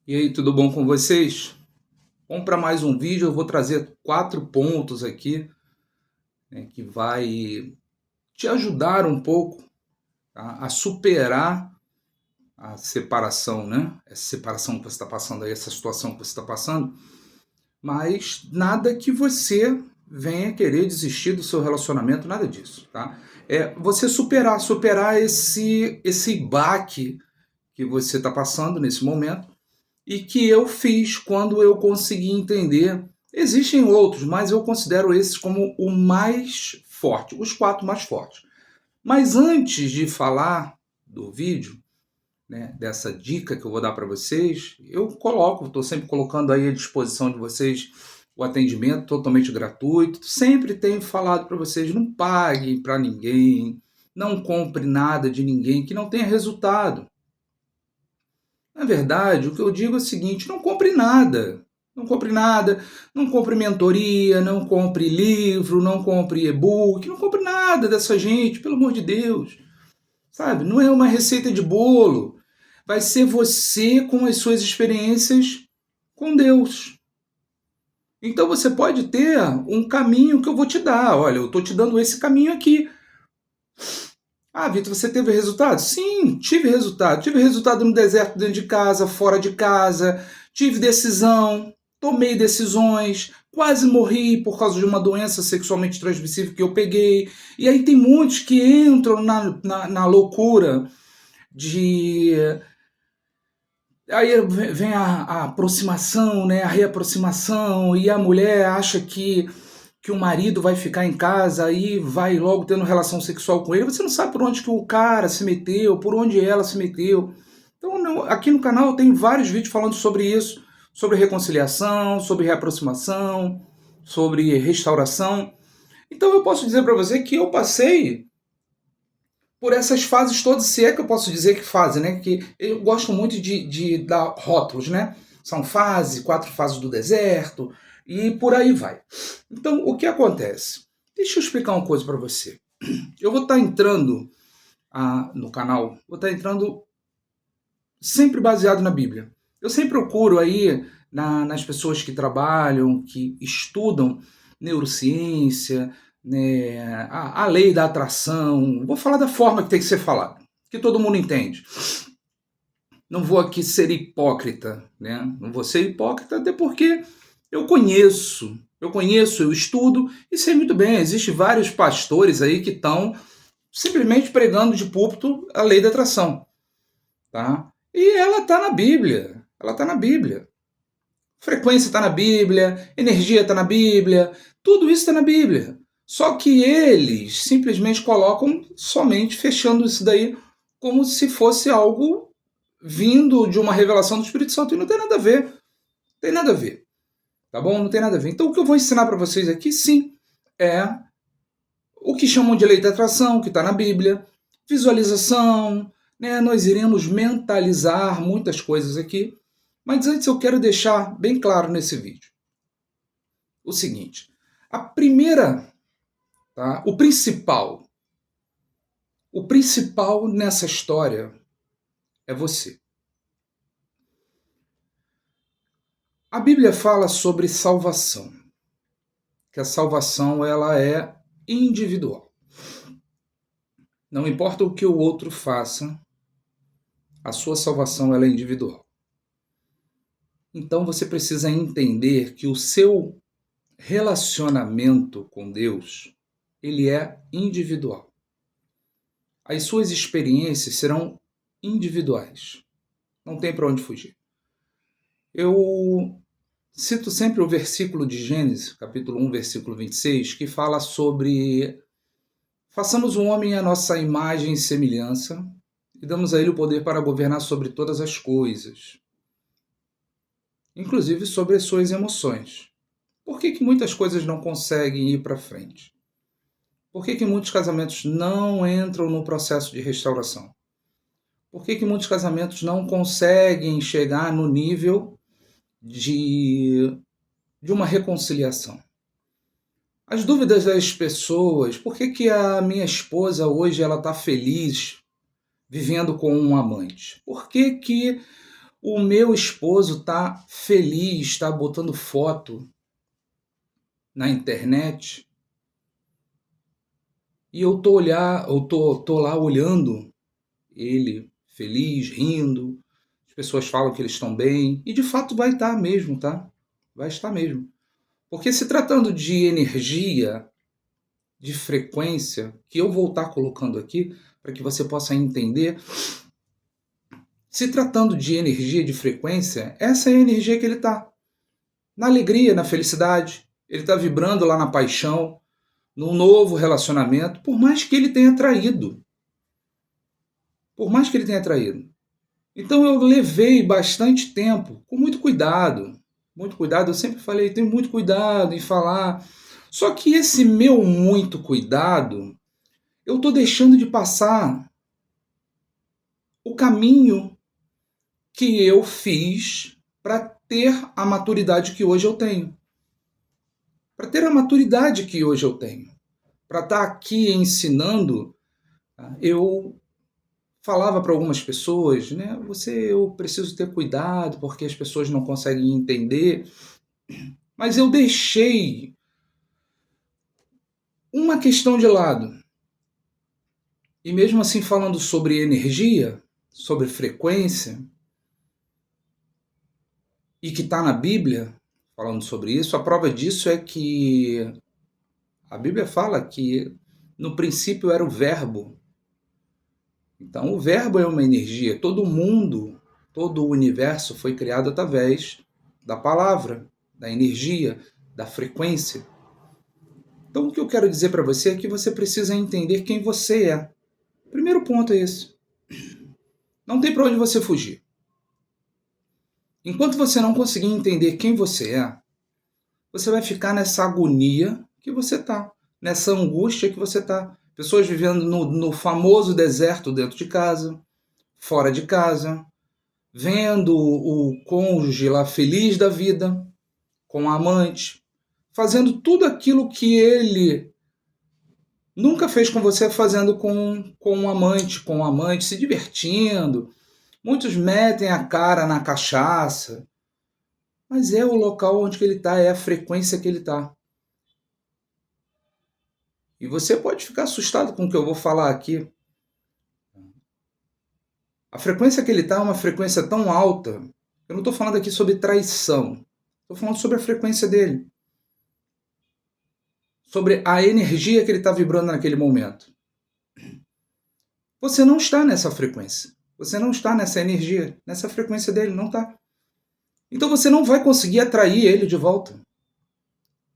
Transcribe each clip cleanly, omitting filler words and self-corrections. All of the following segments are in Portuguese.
E aí, tudo bom com vocês? Vamos para mais um vídeo. Eu vou trazer 4 pontos aqui, né, que vai te ajudar um pouco, tá, a superar a separação, né? Essa separação que você está passando aí, essa situação que você está passando, mas nada que você venha querer desistir do seu relacionamento, nada disso, tá? É você superar esse baque que você está passando nesse momento e que eu fiz quando eu consegui entender. Existem outros, mas eu considero esses como o mais forte, os 4 mais fortes. Mas antes de falar do vídeo, né, dessa dica que eu vou dar para vocês, estou sempre colocando aí à disposição de vocês o atendimento totalmente gratuito. Sempre tenho falado para vocês, não paguem para ninguém, não compre nada de ninguém que não tenha resultado. Na verdade, o que eu digo é o seguinte: não compre nada. Não compre nada, não compre mentoria, não compre livro, não compre e-book, não compre nada dessa gente, pelo amor de Deus. Sabe? Não é uma receita de bolo. Vai ser você com as suas experiências com Deus. Então você pode ter um caminho que eu vou te dar. Olha, eu estou te dando esse caminho aqui. Ah, Vitor, você teve resultado? Sim, tive resultado. Tive resultado no deserto, dentro de casa, fora de casa. Tive decisão, tomei decisões, quase morri por causa de uma doença sexualmente transmissível que eu peguei. E aí tem muitos que entram na loucura de. Aí vem a aproximação, né, a reaproximação, e a mulher acha que o marido vai ficar em casa e vai logo tendo relação sexual com ele. Você não sabe por onde que o cara se meteu, por onde ela se meteu. Então, aqui no canal tem vários vídeos falando sobre isso, sobre reconciliação, sobre reaproximação, sobre restauração. Então eu posso dizer para você que eu passei por essas fases todas, se é que eu posso dizer que fase, né? Que eu gosto muito de dar rótulos, né? São fases, 4 fases do deserto e por aí vai. Então, o que acontece? Deixa eu explicar uma coisa para você. Eu vou estar entrando no canal, vou estar entrando sempre baseado na Bíblia. Eu sempre procuro aí nas pessoas que trabalham, que estudam neurociência, né, a lei da atração. Vou falar da forma que tem que ser falado, que todo mundo entende. Não vou aqui ser hipócrita, né? Não vou ser hipócrita até porque eu estudo e sei muito bem. Existem vários pastores aí que estão simplesmente pregando de púlpito a lei da atração, tá? E ela está na Bíblia. Ela está na Bíblia. Frequência está na Bíblia, energia está na Bíblia, tudo isso está na Bíblia. Só que eles simplesmente colocam somente fechando isso daí como se fosse algo vindo de uma revelação do Espírito Santo. E não tem nada a ver. Não tem nada a ver. Tá bom? Não tem nada a ver. Então o que eu vou ensinar para vocês aqui, sim, é o que chamam de lei da atração, que está na Bíblia, visualização, né? Nós iremos mentalizar muitas coisas aqui. Mas antes eu quero deixar bem claro nesse vídeo o seguinte: a primeira, tá? O principal nessa história é você. A Bíblia fala sobre salvação, que a salvação ela é individual. Não importa o que o outro faça, a sua salvação ela é individual. Então você precisa entender que o seu relacionamento com Deus, ele é individual. As suas experiências serão individuais. Não tem para onde fugir. Eu cito sempre o versículo de Gênesis, capítulo 1, versículo 26, que fala sobre: façamos o homem à nossa imagem e semelhança e damos a ele o poder para governar sobre todas as coisas, inclusive sobre as suas emoções. Por que muitas coisas não conseguem ir para frente? Por que muitos casamentos não entram no processo de restauração? Por que muitos casamentos não conseguem chegar no nível de uma reconciliação? As dúvidas das pessoas: por que a minha esposa hoje ela está feliz vivendo com um amante? Por que O meu esposo está feliz, está botando foto na internet e eu tô lá olhando ele feliz, rindo. As pessoas falam que eles estão bem e de fato vai estar mesmo, tá? Vai estar mesmo. Porque se tratando de energia, de frequência, que eu vou estar colocando aqui para que você possa entender, se tratando de energia, de frequência, essa é a energia que ele está. Na alegria, na felicidade, ele está vibrando lá na paixão, num novo relacionamento, por mais que ele tenha traído. Por mais que ele tenha traído. Então eu levei bastante tempo, com muito cuidado. Muito cuidado, eu sempre falei, tenho muito cuidado em falar. Só que esse meu muito cuidado, eu estou deixando de passar o caminho que eu fiz para ter a maturidade que hoje eu tenho. Para ter a maturidade que hoje eu tenho. Para estar aqui ensinando, eu falava para algumas pessoas, né? Eu preciso ter cuidado porque as pessoas não conseguem entender. Mas eu deixei uma questão de lado. E mesmo assim falando sobre energia, sobre frequência, e que está na Bíblia, falando sobre isso, a prova disso é que a Bíblia fala que no princípio era o verbo. Então o verbo é uma energia. Todo mundo, todo o universo foi criado através da palavra, da energia, da frequência. Então o que eu quero dizer para você é que você precisa entender quem você é. O primeiro ponto é esse. Não tem para onde você fugir. Enquanto você não conseguir entender quem você é, você vai ficar nessa agonia que você está, nessa angústia que você está. Pessoas vivendo no famoso deserto dentro de casa, fora de casa, vendo o cônjuge lá feliz da vida, com a amante, fazendo tudo aquilo que ele nunca fez com você, fazendo com um amante, se divertindo. Muitos metem a cara na cachaça, mas é o local onde ele está, é a frequência que ele está. E você pode ficar assustado com o que eu vou falar aqui. A frequência que ele está é uma frequência tão alta. Eu não estou falando aqui sobre traição. Estou falando sobre a frequência dele. Sobre a energia que ele está vibrando naquele momento. Você não está nessa frequência. Você não está nessa energia, nessa frequência dele, não está. Então você não vai conseguir atrair ele de volta.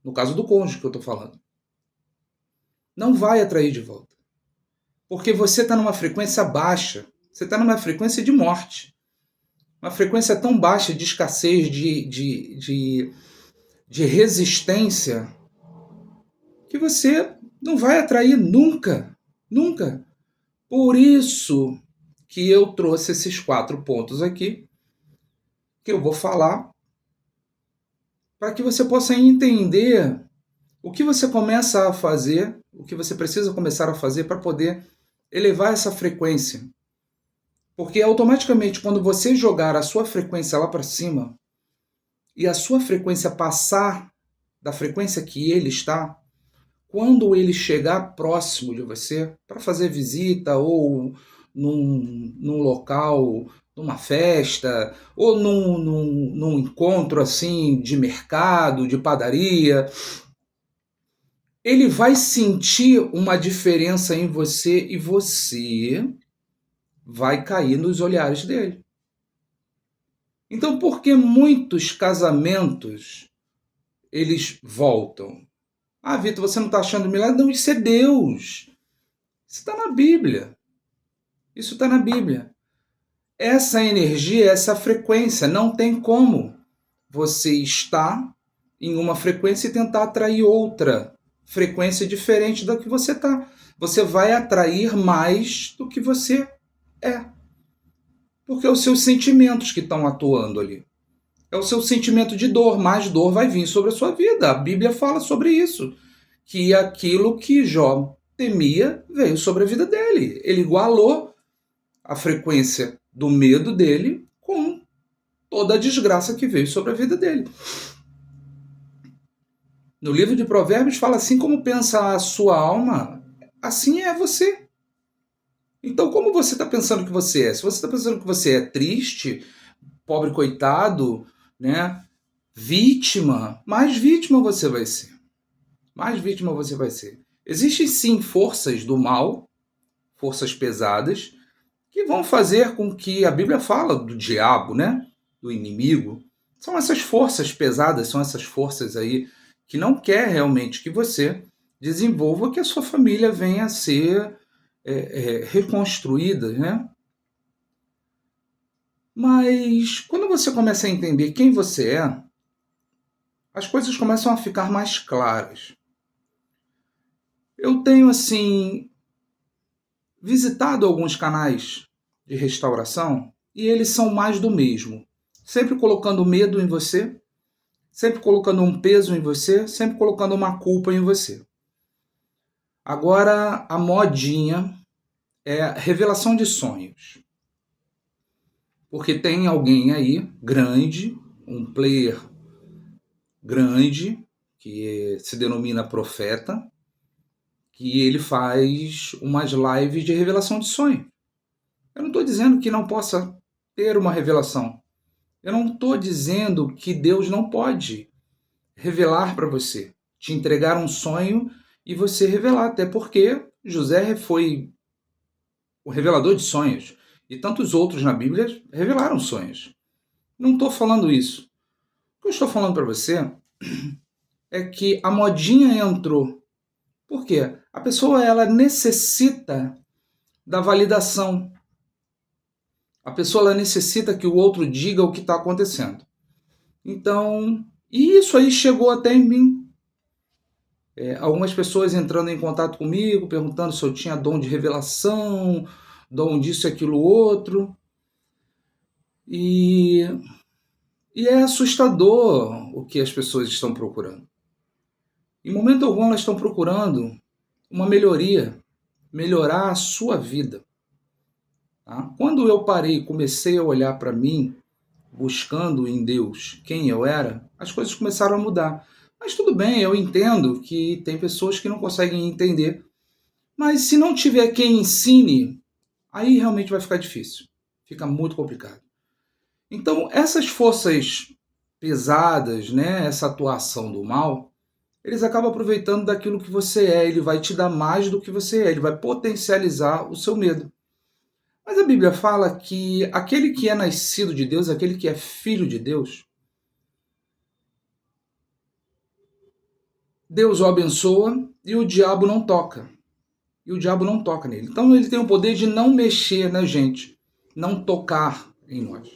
No caso do cônjuge que eu estou falando. Não vai atrair de volta. Porque você está numa frequência baixa. Você está numa frequência de morte. Uma frequência tão baixa de escassez, de resistência, que você não vai atrair nunca. Nunca. Por isso que eu trouxe esses 4 pontos aqui, que eu vou falar, para que você possa entender o que você começa a fazer, o que você precisa começar a fazer para poder elevar essa frequência. Porque automaticamente, quando você jogar a sua frequência lá para cima, e a sua frequência passar da frequência que ele está, quando ele chegar próximo de você, para fazer visita, ou num local, numa festa, ou num encontro assim de mercado, de padaria, ele vai sentir uma diferença em você e você vai cair nos olhares dele. Então, por que muitos casamentos eles voltam? Ah, Vitor, você não está achando milagre? Não, isso é Deus. Isso está na Bíblia. Isso está na Bíblia. Essa energia, essa frequência, não tem como você estar em uma frequência e tentar atrair outra frequência diferente da que você está. Você vai atrair mais do que você é. Porque é os seus sentimentos que estão atuando ali. É o seu sentimento de dor, mais dor vai vir sobre a sua vida. A Bíblia fala sobre isso. Que aquilo que Jó temia veio sobre a vida dele. Ele igualou a frequência do medo dele com toda a desgraça que veio sobre a vida dele. No livro de Provérbios fala assim: como pensa a sua alma, assim é você. Então, como você está pensando que você é? Se você está pensando que você é triste, pobre coitado, né? Vítima, mais vítima você vai ser. Mais vítima você vai ser. Existem sim forças do mal, forças pesadas, que vão fazer com que a Bíblia fala do diabo, né? Do inimigo. São essas forças pesadas, são essas forças aí que não quer realmente que você desenvolva, que a sua família venha a ser reconstruída, né? Mas quando você começa a entender quem você é, as coisas começam a ficar mais claras. Eu tenho, assim, visitado alguns canais de restauração e eles são mais do mesmo. Sempre colocando medo em você, sempre colocando um peso em você, sempre colocando uma culpa em você. Agora, a modinha é revelação de sonhos. Porque tem alguém aí, grande, um player grande, que se denomina profeta, que ele faz umas lives de revelação de sonho. Eu não estou dizendo que não possa ter uma revelação. Eu não estou dizendo que Deus não pode revelar para você, te entregar um sonho e você revelar, até porque José foi o revelador de sonhos e tantos outros na Bíblia revelaram sonhos. Não estou falando isso. O que eu estou falando para você é que a modinha entrou. Por quê? A pessoa ela necessita da validação. A pessoa ela necessita que o outro diga o que está acontecendo. Então, e isso aí chegou até em mim. Algumas pessoas entrando em contato comigo, perguntando se eu tinha dom de revelação, dom disso e aquilo outro. E é assustador o que as pessoas estão procurando. Em momento algum elas estão procurando uma melhoria, melhorar a sua vida. Tá? Quando eu parei e comecei a olhar para mim, buscando em Deus quem eu era, as coisas começaram a mudar. Mas tudo bem, eu entendo que tem pessoas que não conseguem entender. Mas se não tiver quem ensine, aí realmente vai ficar difícil. Fica muito complicado. Então, essas forças pesadas, né, essa atuação do mal, eles acabam aproveitando daquilo que você é. Ele vai te dar mais do que você é. Ele vai potencializar o seu medo. Mas a Bíblia fala que aquele que é nascido de Deus, aquele que é filho de Deus, Deus o abençoa e o diabo não toca. E o diabo não toca nele. Então ele tem o poder de não mexer na gente, não tocar em nós.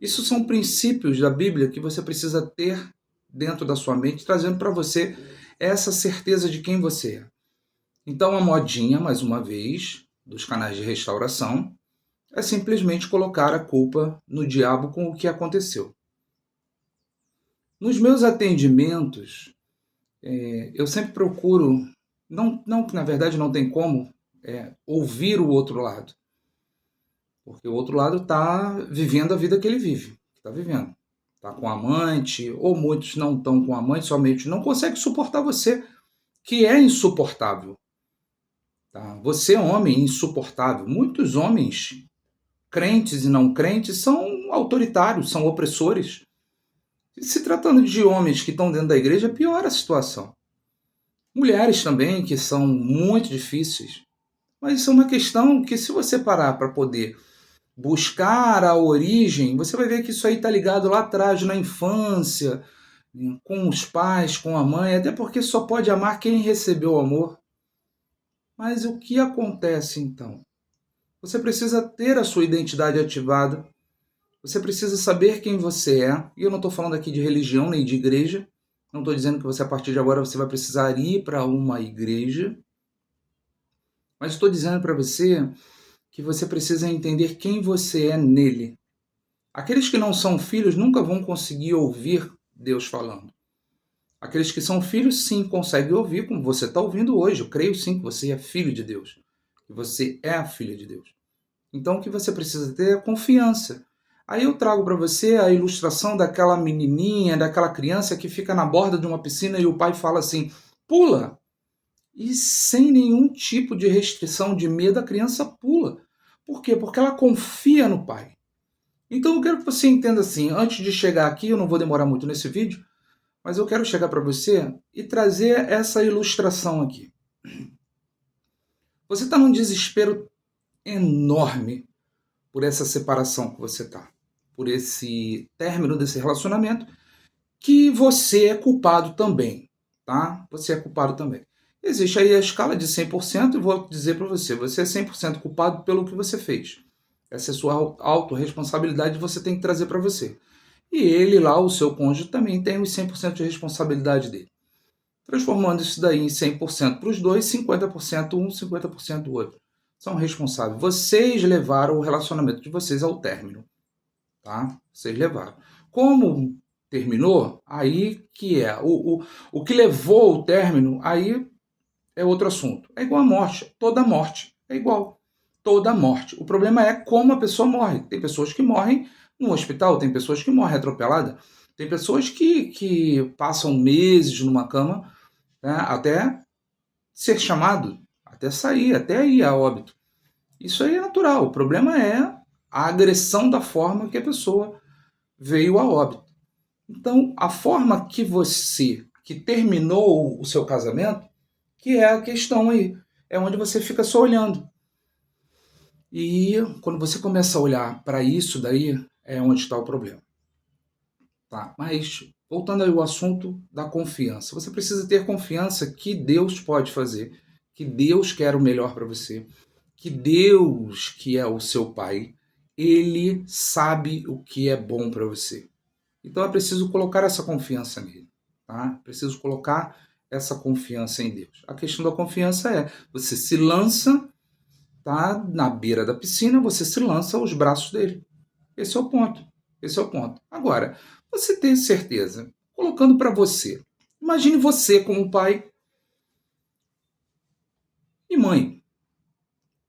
Isso são princípios da Bíblia que você precisa ter dentro da sua mente, trazendo para você essa certeza de quem você é. Então a modinha, mais uma vez, dos canais de restauração, é simplesmente colocar a culpa no diabo com o que aconteceu. Nos meus atendimentos, eu sempre procuro, não que na verdade não tem como, ouvir o outro lado. Porque o outro lado está vivendo a vida que ele vive, está vivendo. Está com amante, ou muitos não estão com amante, somente não conseguem suportar você, que é insuportável. Tá? Você é homem insuportável. Muitos homens, crentes e não crentes, são autoritários, são opressores. E se tratando de homens que estão dentro da igreja, piora a situação. Mulheres também, que são muito difíceis. Mas isso é uma questão que, se você parar para poder buscar a origem, você vai ver que isso aí está ligado lá atrás, na infância, com os pais, com a mãe, até porque só pode amar quem recebeu o amor. Mas o que acontece então? Você precisa ter a sua identidade ativada, você precisa saber quem você é, e eu não estou falando aqui de religião nem de igreja, não estou dizendo que você, a partir de agora, você vai precisar ir para uma igreja, mas estou dizendo para você que você precisa entender quem você é nele. Aqueles que não são filhos nunca vão conseguir ouvir Deus falando. Aqueles que são filhos, sim, conseguem ouvir, como você está ouvindo hoje. Eu creio sim que você é filho de Deus, que você é a filha de Deus. Então o que você precisa ter é confiança. Aí eu trago para você a ilustração daquela menininha, daquela criança que fica na borda de uma piscina e o pai fala assim, pula! E sem nenhum tipo de restrição, de medo, a criança pula. Por quê? Porque ela confia no pai. Então eu quero que você entenda assim, antes de chegar aqui, eu não vou demorar muito nesse vídeo, mas eu quero chegar para você e trazer essa ilustração aqui. Você está num desespero enorme por essa separação que você está, por esse término desse relacionamento, que você é culpado também, tá? Você é culpado também. Existe aí a escala de 100% e vou dizer para você, você é 100% culpado pelo que você fez. Essa é a sua autorresponsabilidade que você tem que trazer para você. E ele lá, o seu cônjuge, também tem os 100% de responsabilidade dele. Transformando isso daí em 100% para os dois, 50% um, 50% o outro. São responsáveis. Vocês levaram o relacionamento de vocês ao término. Tá? Vocês levaram. Como terminou, aí que é. O que levou ao término, aí é outro assunto. É igual a morte. Toda morte é igual. Toda morte. O problema é como a pessoa morre. Tem pessoas que morrem no hospital, tem pessoas que morrem atropeladas, tem pessoas que passam meses numa cama, né, até ser chamado, até sair, até ir a óbito. Isso aí é natural. O problema é a agressão da forma que a pessoa veio a óbito. Então, a forma que você, que terminou o seu casamento, que é a questão aí, é onde você fica só olhando. E quando você começa a olhar para isso daí, é onde está o problema. Tá? Mas, voltando aí ao assunto da confiança. Você precisa ter confiança que Deus pode fazer, que Deus quer o melhor para você, que Deus, que é o seu Pai, Ele sabe o que é bom para você. Então é preciso colocar essa confiança nele. Tá? Preciso colocar essa confiança em Deus. A questão da confiança é, você se lança, tá, na beira da piscina, você se lança aos braços dele. Esse é o ponto. Esse é o ponto. Agora, você tem certeza, colocando para você, imagine você como pai e mãe,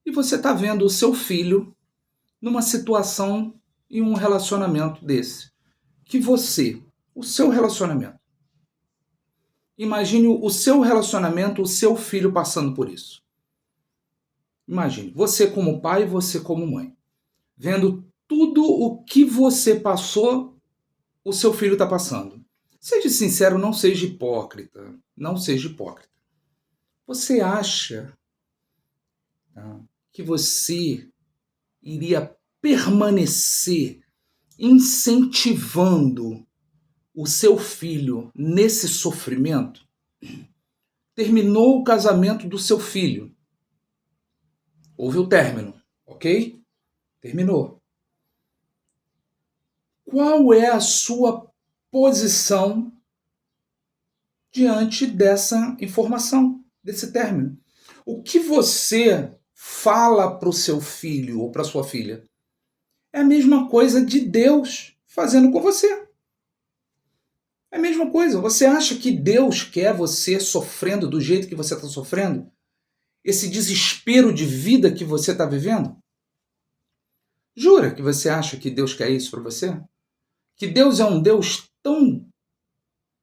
e você está vendo o seu filho numa situação e um relacionamento desse, que você, o seu relacionamento, imagine o seu relacionamento, o seu filho passando por isso. Imagine, você como pai, você como mãe, vendo tudo o que você passou, o seu filho está passando. Seja sincero, não seja hipócrita. Não seja hipócrita. Você acha, tá, que você iria permanecer incentivando o seu filho nesse sofrimento? Terminou o casamento do seu filho. Houve o término, ok? Terminou. Qual é a sua posição diante dessa informação, desse término? O que você fala para o seu filho ou para sua filha é a mesma coisa de Deus fazendo com você. É a mesma coisa. Você acha que Deus quer você sofrendo do jeito que você está sofrendo? Esse desespero de vida que você está vivendo? Jura que você acha que Deus quer isso para você? Que Deus é um Deus tão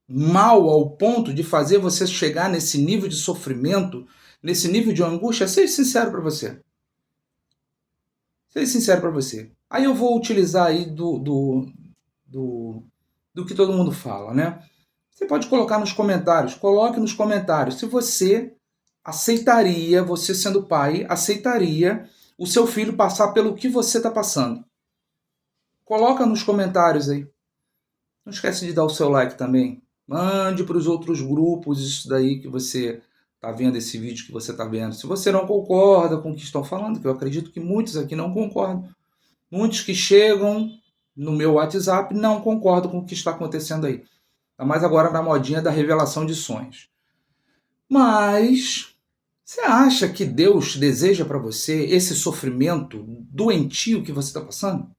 mal ao ponto de fazer você chegar nesse nível de sofrimento, nesse nível de angústia? Seja sincero para você. Seja sincero para você. Aí eu vou utilizar aí do que todo mundo fala, né? Você pode colocar nos comentários, coloque nos comentários se você aceitaria, você sendo pai, aceitaria o seu filho passar pelo que você está passando. Coloca nos comentários aí. Não esquece de dar o seu like também. Mande para os outros grupos isso daí que você está vendo, esse vídeo que você está vendo. Se você não concorda com o que estou falando, que eu acredito que muitos aqui não concordam. Muitos que chegam no meu WhatsApp não concordam com o que está acontecendo aí. Está mais agora na modinha da revelação de sonhos. Mas você acha que Deus deseja para você esse sofrimento doentio que você está passando?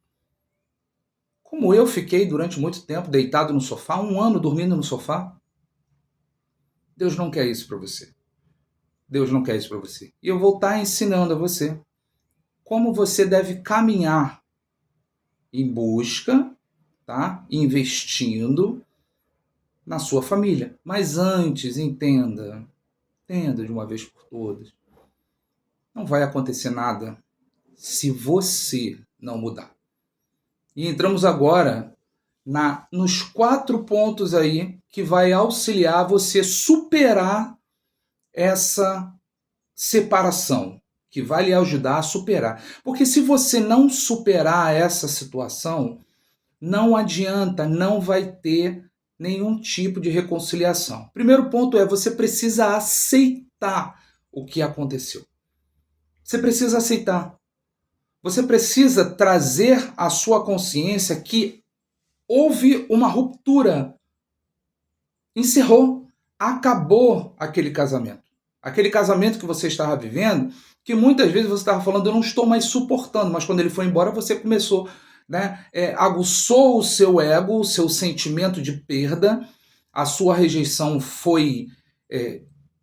Como eu fiquei durante muito tempo deitado no sofá, 1 ano dormindo no sofá. Deus não quer isso para você. Deus não quer isso para você. E eu vou estar ensinando a você como você deve caminhar em busca, tá? Investindo na sua família. Mas antes, entenda de uma vez por todas, não vai acontecer nada se você não mudar. E entramos agora nos 4 pontos aí que vai auxiliar você superar essa separação, que vai lhe ajudar a superar. Porque se você não superar essa situação, não adianta, não vai ter nenhum tipo de reconciliação. Primeiro ponto é, você precisa aceitar o que aconteceu. Você precisa aceitar. Você precisa trazer à sua consciência que houve uma ruptura. Encerrou. Acabou aquele casamento. Aquele casamento que você estava vivendo, que muitas vezes você estava falando, eu não estou mais suportando, mas quando ele foi embora, você começou, né? Aguçou o seu ego, o seu sentimento de perda, a sua rejeição foi.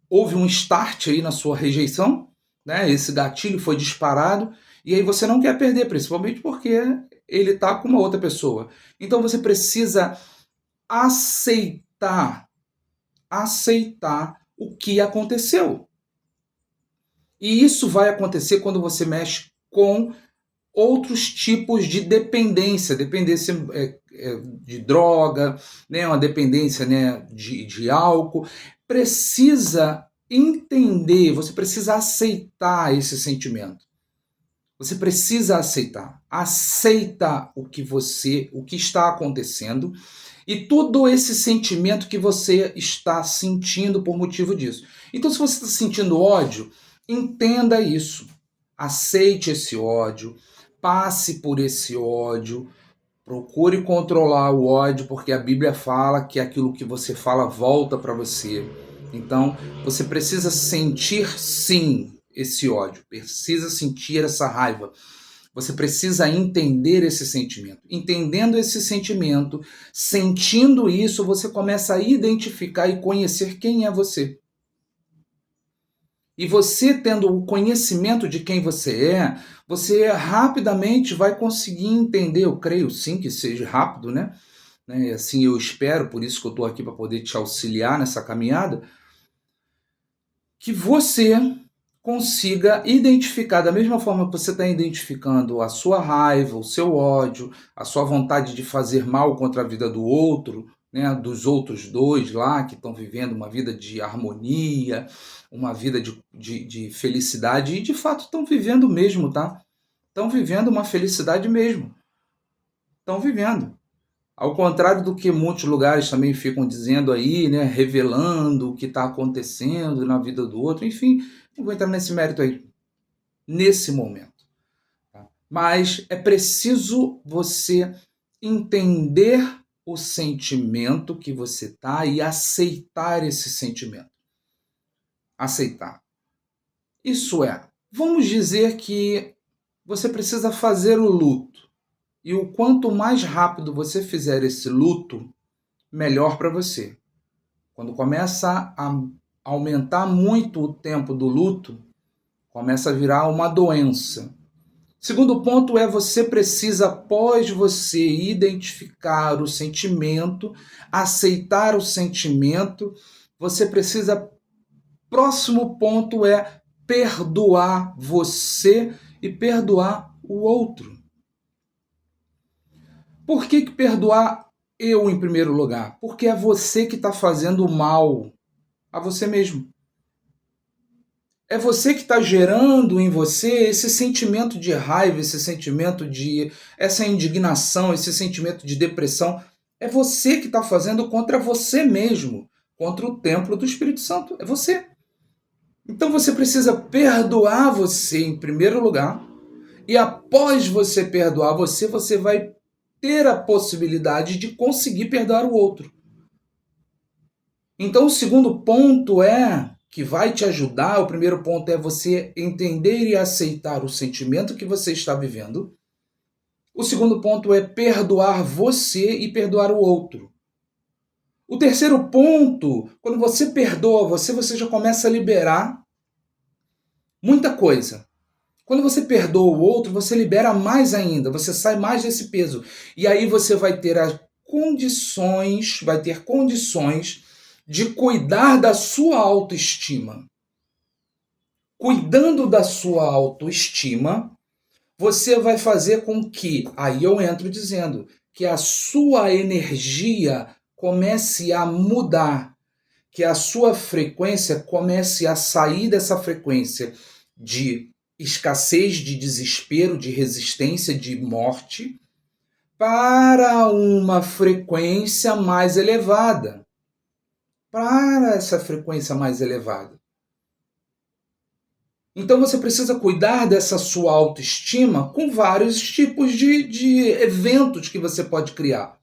Houve um start aí na sua rejeição, né? Esse gatilho foi disparado, e aí você não quer perder, principalmente porque ele está com uma outra pessoa. Então você precisa aceitar o que aconteceu. E isso vai acontecer quando você mexe com outros tipos de dependência de droga, né, uma dependência, né, de álcool. Precisa entender, você precisa aceitar esse sentimento. Você precisa aceitar. Aceita o que está acontecendo e todo esse sentimento que você está sentindo por motivo disso. Então, se você está sentindo ódio, entenda isso. Aceite esse ódio, passe por esse ódio, procure controlar o ódio, porque a Bíblia fala que aquilo que você fala volta para você. Então, você precisa sentir sim esse ódio, precisa sentir essa raiva. Você precisa entender esse sentimento. Entendendo esse sentimento, sentindo isso, você começa a identificar e conhecer quem é você. E você tendo o conhecimento de quem você rapidamente vai conseguir entender, eu creio sim que seja rápido, né? Assim eu espero, por isso que eu estou aqui para poder te auxiliar nessa caminhada, que você consiga identificar, da mesma forma que você está identificando a sua raiva, o seu ódio, a sua vontade de fazer mal contra a vida do outro, né, dos outros dois lá que estão vivendo uma vida de harmonia, uma vida de felicidade, e de fato estão vivendo mesmo, tá? Estão vivendo uma felicidade mesmo. Estão vivendo. Ao contrário do que muitos lugares também ficam dizendo aí, né, revelando o que está acontecendo na vida do outro, enfim, não vou entrar nesse mérito aí, nesse momento. Tá? Mas é preciso você entender o sentimento que você está e aceitar esse sentimento. Aceitar. Isso é, vamos dizer que você precisa fazer o luto. E o quanto mais rápido você fizer esse luto, melhor para você. Quando começa a aumentar muito o tempo do luto, começa a virar uma doença. Segundo ponto é, você precisa, após você identificar o sentimento, aceitar o sentimento, você precisa, próximo ponto é perdoar você e perdoar o outro. Por que perdoar eu em primeiro lugar? Porque é você que está fazendo mal a você mesmo. É você que está gerando em você esse sentimento de raiva, essa indignação, esse sentimento de depressão. É você que está fazendo contra você mesmo, contra o templo do Espírito Santo. É você. Então você precisa perdoar você em primeiro lugar. E após você perdoar você vai ter a possibilidade de conseguir perdoar o outro. Então, o segundo ponto que vai te ajudar, o primeiro ponto é você entender e aceitar o sentimento que você está vivendo. O segundo ponto é perdoar você e perdoar o outro. O terceiro ponto, quando você perdoa você já começa a liberar muita coisa. Quando você perdoa o outro, você libera mais ainda, você sai mais desse peso. E aí você vai ter as condições, vai ter condições de cuidar da sua autoestima. Cuidando da sua autoestima, você vai fazer com que, aí eu entro dizendo, que a sua energia comece a mudar, que a sua frequência comece a sair dessa frequência de escassez, de desespero, de resistência, de morte, para uma frequência mais elevada. Para essa frequência mais elevada. Então você precisa cuidar dessa sua autoestima com vários tipos de eventos que você pode criar.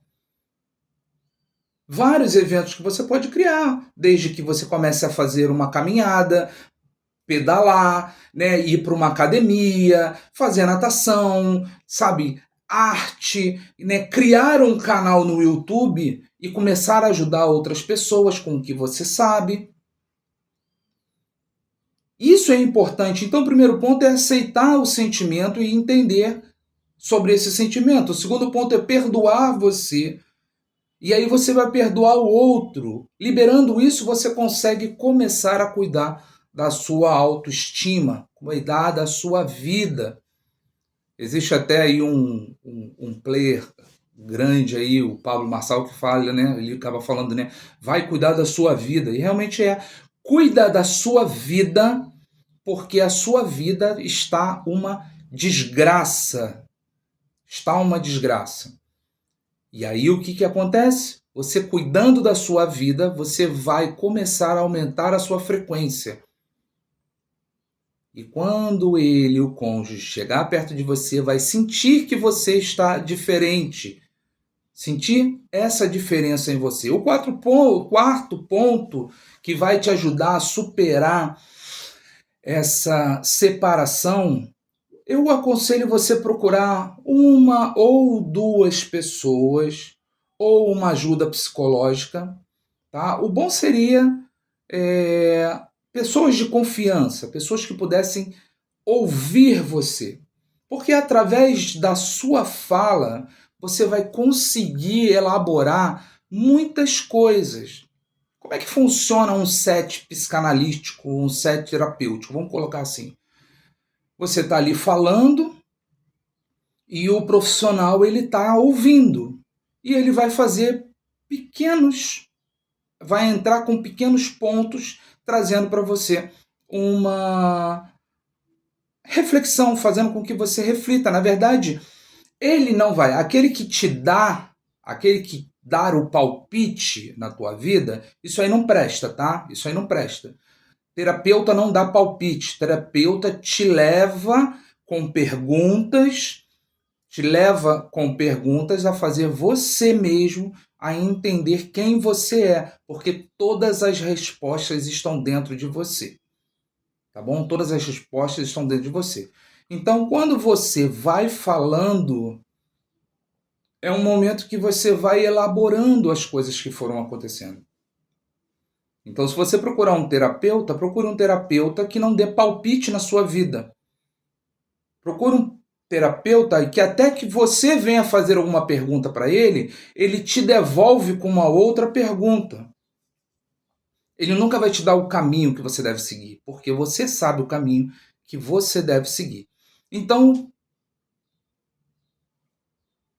Vários eventos que você pode criar, desde que você comece a fazer uma caminhada, pedalar, né, ir para uma academia, fazer natação, sabe, arte, né, criar um canal no YouTube e começar a ajudar outras pessoas com o que você sabe. Isso é importante. Então, o primeiro ponto é aceitar o sentimento e entender sobre esse sentimento. O segundo ponto é perdoar você. E aí você vai perdoar o outro. Liberando isso, você consegue começar a cuidar da sua autoestima, cuidar da sua vida. Existe até aí um player grande aí, o Pablo Marçal, que fala, né? Ele acaba falando, né? Vai cuidar da sua vida. E realmente é, cuida da sua vida, porque a sua vida está uma desgraça. Está uma desgraça. E aí o que acontece? Você cuidando da sua vida, você vai começar a aumentar a sua frequência. E quando ele, o cônjuge, chegar perto de você, vai sentir que você está diferente. Sentir essa diferença em você. O quarto ponto que vai te ajudar a superar essa separação, eu aconselho você procurar uma ou duas pessoas ou uma ajuda psicológica. Tá? O bom seria pessoas de confiança, pessoas que pudessem ouvir você. Porque através da sua fala, você vai conseguir elaborar muitas coisas. Como é que funciona um set psicanalítico, um set terapêutico? Vamos colocar assim. Você está ali falando e o profissional ele está ouvindo. E ele vai fazer vai entrar com pequenos pontos, trazendo para você uma reflexão, fazendo com que você reflita. Na verdade, ele não vai. Aquele que dá o palpite na tua vida, isso aí não presta, tá? Isso aí não presta. Terapeuta não dá palpite. Terapeuta te leva com perguntas a fazer você mesmo a entender quem você é, porque todas as respostas estão dentro de você. Tá bom? Todas as respostas estão dentro de você. Então, quando você vai falando, é um momento que você vai elaborando as coisas que foram acontecendo. Então, se você procurar um terapeuta, procure um terapeuta que não dê palpite na sua vida. Procure um terapeuta que até que você venha fazer alguma pergunta para ele, ele te devolve com uma outra pergunta. Ele nunca vai te dar o caminho que você deve seguir, porque você sabe o caminho que você deve seguir. Então,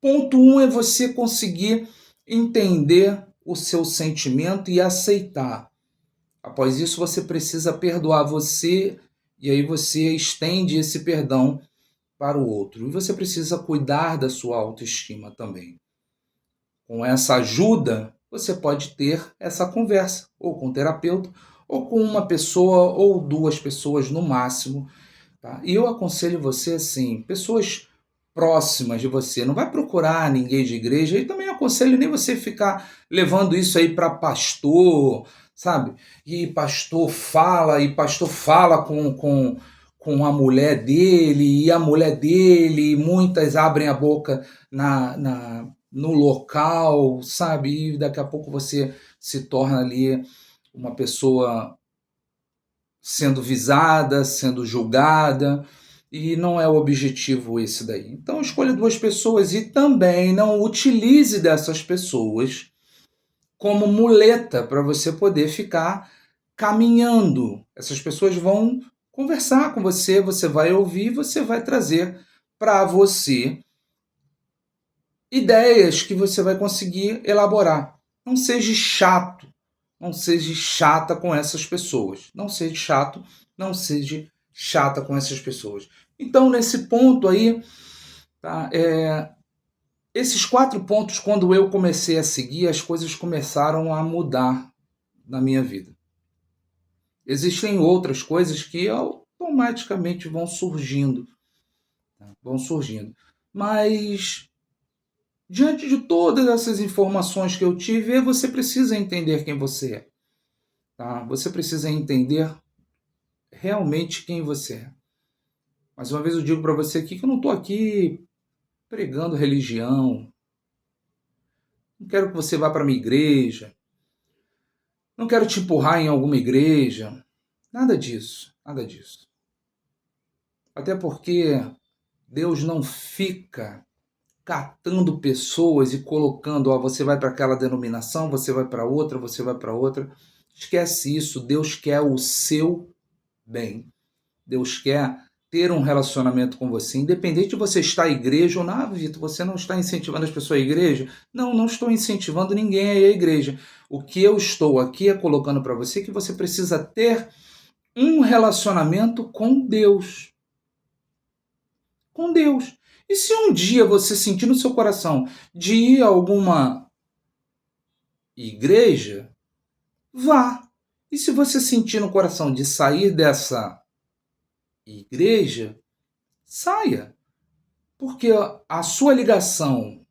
ponto 1 é você conseguir entender o seu sentimento e aceitar. Após isso, você precisa perdoar você e aí você estende esse perdão para o outro. E você precisa cuidar da sua autoestima também. Com essa ajuda, você pode ter essa conversa, ou com um terapeuta, ou com uma pessoa ou duas pessoas no máximo. Tá? E eu aconselho você assim, pessoas próximas de você, não vai procurar ninguém de igreja, e também aconselho nem você ficar levando isso aí para pastor, sabe? E pastor fala com a mulher dele, e a mulher dele, muitas abrem a boca no local, sabe? E daqui a pouco você se torna ali uma pessoa sendo visada, sendo julgada. E não é o objetivo esse daí. Então escolha 2 pessoas e também não utilize dessas pessoas como muleta para você poder ficar caminhando. Essas pessoas vão conversar com você, você vai ouvir, você vai trazer para você ideias que você vai conseguir elaborar. Não seja chato, não seja chata com essas pessoas. Não seja chato, não seja chata com essas pessoas. Então, nesse ponto aí, tá, esses 4 pontos, quando eu comecei a seguir, as coisas começaram a mudar na minha vida. Existem outras coisas que automaticamente vão surgindo. Tá? Vão surgindo. Mas, diante de todas essas informações que eu tive, você precisa entender quem você é. Tá? Você precisa entender realmente quem você é. Mais uma vez eu digo para você aqui que eu não estou aqui pregando religião. Não quero que você vá para a minha igreja. Não quero te empurrar em alguma igreja. Nada disso, nada disso. Até porque Deus não fica catando pessoas e colocando, ó, você vai para aquela denominação, você vai para outra, você vai para outra. Esquece isso. Deus quer o seu bem. Deus quer ter um relacionamento com você, independente de você estar à igreja ou não. Vitor, você não está incentivando as pessoas à igreja? Não, não estou incentivando ninguém a ir à igreja. O que eu estou aqui é colocando para você que você precisa ter um relacionamento com Deus. Com Deus. E se um dia você sentir no seu coração de ir a alguma igreja, vá. E se você sentir no coração de sair dessa igreja, saia. Porque a sua ligação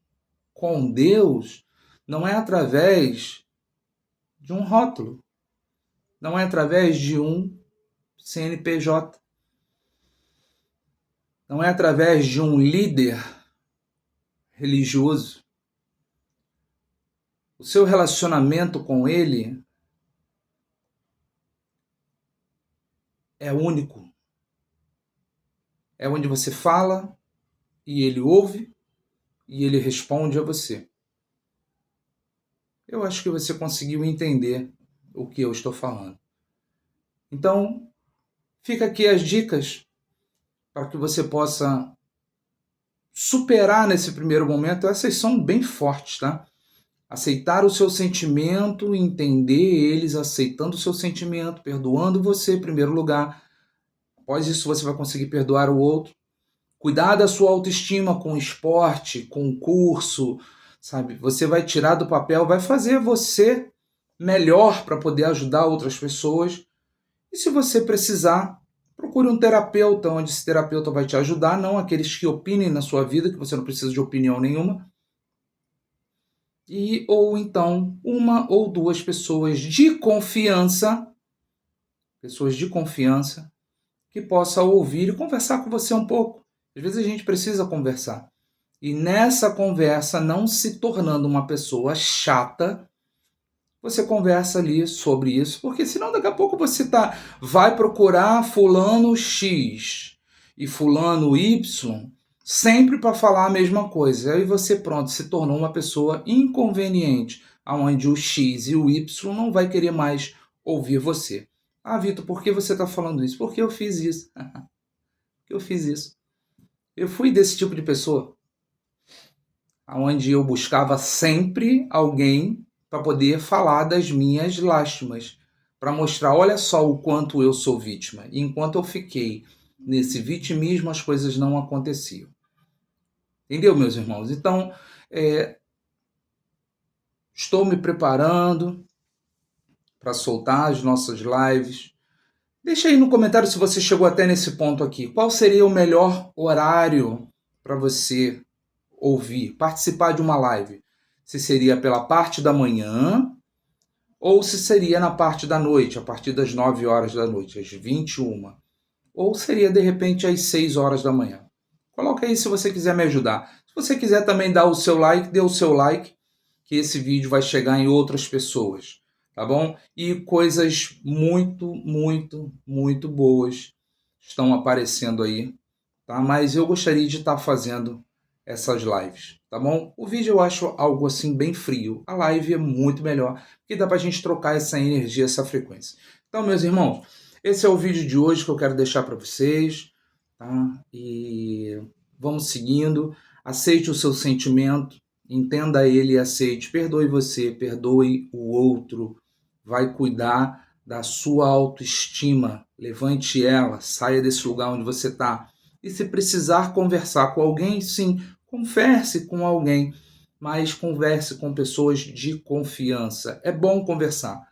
com Deus não é através de um rótulo, não é através de um CNPJ, não é através de um líder religioso. O seu relacionamento com ele é único. É onde você fala e ele ouve e ele responde a você. Eu acho que você conseguiu entender o que eu estou falando. Então, fica aqui as dicas para que você possa superar nesse primeiro momento. Essas são bem fortes, tá? Aceitar o seu sentimento, entender eles, aceitando o seu sentimento, perdoando você em primeiro lugar. Após isso, você vai conseguir perdoar o outro. Cuidar da sua autoestima com esporte, com curso, sabe? Você vai tirar do papel, vai fazer você melhor para poder ajudar outras pessoas. E se você precisar, procure um terapeuta, onde esse terapeuta vai te ajudar, não aqueles que opinem na sua vida, que você não precisa de opinião nenhuma. Ou então, 1 ou 2 pessoas de confiança, que possa ouvir e conversar com você um pouco. Às vezes a gente precisa conversar. E nessa conversa, não se tornando uma pessoa chata, você conversa ali sobre isso, porque senão daqui a pouco você vai procurar fulano X e fulano Y sempre para falar a mesma coisa. Aí você, pronto, se tornou uma pessoa inconveniente, onde o X e o Y não vai querer mais ouvir você. Ah, Vitor, por que você está falando isso? Porque eu fiz isso. Eu fiz isso. Eu fui desse tipo de pessoa, onde eu buscava sempre alguém para poder falar das minhas lástimas, para mostrar, olha só o quanto eu sou vítima. E enquanto eu fiquei nesse vitimismo, as coisas não aconteciam. Entendeu, meus irmãos? Então, estou me preparando para soltar as nossas lives. Deixa aí no comentário se você chegou até nesse ponto aqui. Qual seria o melhor horário para você ouvir, participar de uma live? Se seria pela parte da manhã ou se seria na parte da noite, a partir das 9 horas da noite, às 21. Ou seria, de repente, às 6 horas da manhã. Coloca aí se você quiser me ajudar. Se você quiser também dar o seu like, dê o seu like, que esse vídeo vai chegar em outras pessoas, tá bom? E coisas muito, muito, muito boas estão aparecendo aí tá? Mas eu gostaria de estar fazendo essas lives, tá bom? O vídeo eu acho algo assim bem frio. A live é muito melhor, porque dá pra gente trocar essa energia, essa frequência. Então, meus irmãos, esse é o vídeo de hoje que eu quero deixar para vocês, tá? E vamos seguindo. Aceite o seu sentimento, entenda ele e aceite. Perdoe você, perdoe o outro. Vai cuidar da sua autoestima. Levante ela, saia desse lugar onde você está. E se precisar conversar com alguém, sim, converse com alguém, mas converse com pessoas de confiança. É bom conversar,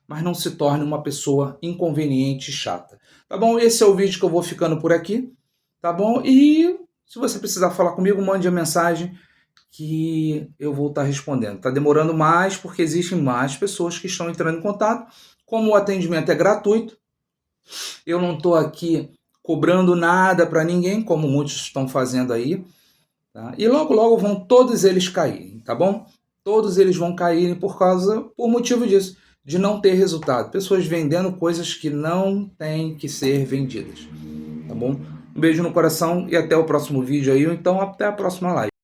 mas não se torne uma pessoa inconveniente e chata. Tá bom? Esse é o vídeo que eu vou ficando por aqui, tá bom? E se você precisar falar comigo, mande a mensagem que eu vou estar respondendo. Tá demorando mais porque existem mais pessoas que estão entrando em contato. Como o atendimento é gratuito, eu não estou aqui cobrando nada para ninguém, como muitos estão fazendo aí, tá? E logo, logo vão todos eles caírem, tá bom? Todos eles vão caírem por motivo disso, de não ter resultado. Pessoas vendendo coisas que não têm que ser vendidas, tá bom? Um beijo no coração e até o próximo vídeo aí, ou então até a próxima live.